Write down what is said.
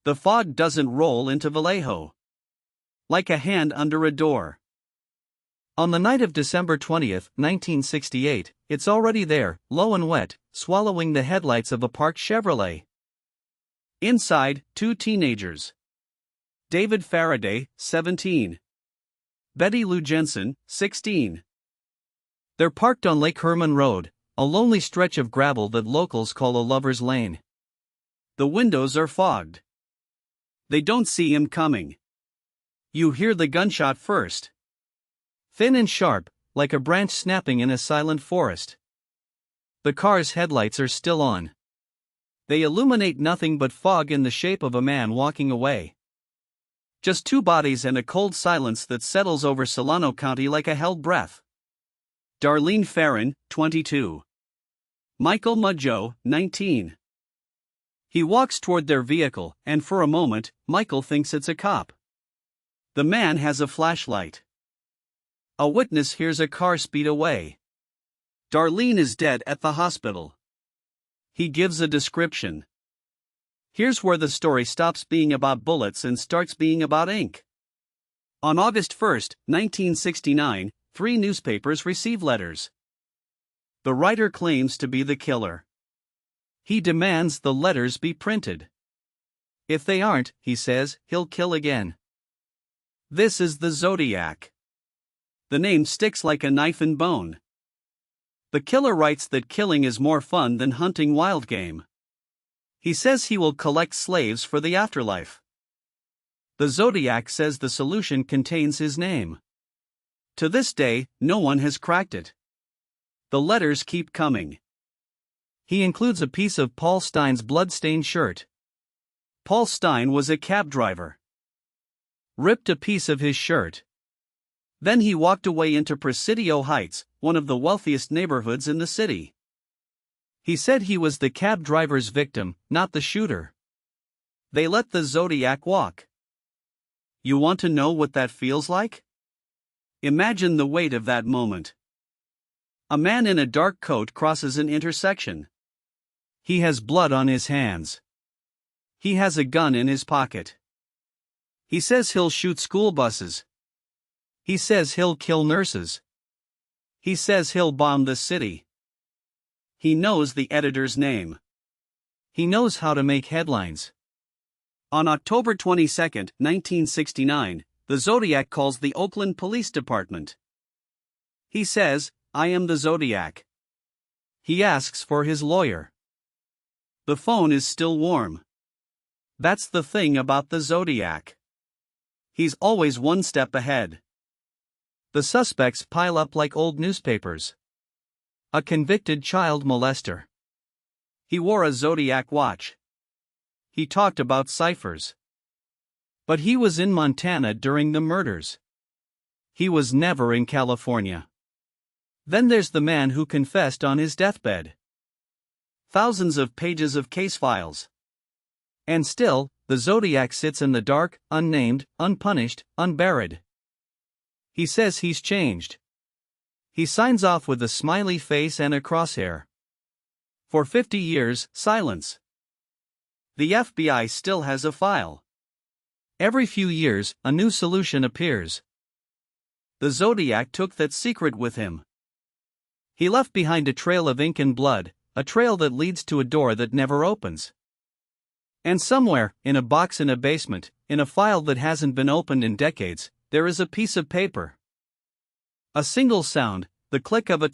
The fog doesn't roll into Vallejo like a hand under a door. On the night of December 20th, 1968, it's already there, low and wet, swallowing the headlights of a parked Chevrolet. Inside, two teenagers. David Faraday, 17. Betty Lou Jensen, 16. They're parked on Lake Herman Road, a lonely stretch of gravel that locals call a lover's lane. The windows are fogged. They don't see him coming. You hear the gunshot first. Thin and sharp, like a branch snapping in a silent forest. The car's headlights are still on. They illuminate nothing but fog in the shape of a man walking away. Just two bodies and a cold silence that settles over Solano County like a held breath. Darlene Ferrin, 22. Michael Maggio, 19. He walks toward their vehicle, and for a moment, Michael thinks it's a cop. The man has a flashlight. A witness hears a car speed away. Darlene is dead at the hospital. He gives a description. Here's where the story stops being about bullets and starts being about ink. On August 1, 1969, 3 newspapers receive letters. The writer claims to be the killer. He demands the letters be printed. If they aren't, he says, he'll kill again. This is the Zodiac. The name sticks like a knife in bone. The killer writes that killing is more fun than hunting wild game. He says he will collect slaves for the afterlife. The Zodiac says the solution contains his name. To this day, no one has cracked it. The letters keep coming. He includes a piece of Paul Stein's blood-stained shirt. Paul Stein was a cab driver. Ripped a piece of his shirt. Then he walked away into Presidio Heights, one of the wealthiest neighborhoods in the city. He said he was the cab driver's victim, not the shooter. They let the Zodiac walk. You want to know what that feels like? Imagine the weight of that moment. A man in a dark coat crosses an intersection. He has blood on his hands. He has a gun in his pocket. He says he'll shoot school buses. He says he'll kill nurses. He says he'll bomb the city. He knows the editor's name. He knows how to make headlines. On October 22, 1969, the Zodiac calls the Oakland Police Department. He says, "I am the Zodiac." He asks for his lawyer. The phone is still warm. That's the thing about the Zodiac. He's always one step ahead. The suspects pile up like old newspapers. A convicted child molester. He wore a Zodiac watch. He talked about Ciphers. But he was in Montana during the murders. He was never in California. Then there's the man who confessed on his deathbed. Thousands of pages of case files. And still, the Zodiac sits in the dark, unnamed, unpunished, unburied. He says he's changed. He signs off with a smiley face and a crosshair. For 50 years, silence. The FBI still has a file. Every few years, a new solution appears. The Zodiac took that secret with him. He left behind a trail of ink and blood, a trail that leads to a door that never opens. And somewhere, in a box in a basement, in a file that hasn't been opened in decades, there is a piece of paper. A single sound, the click of a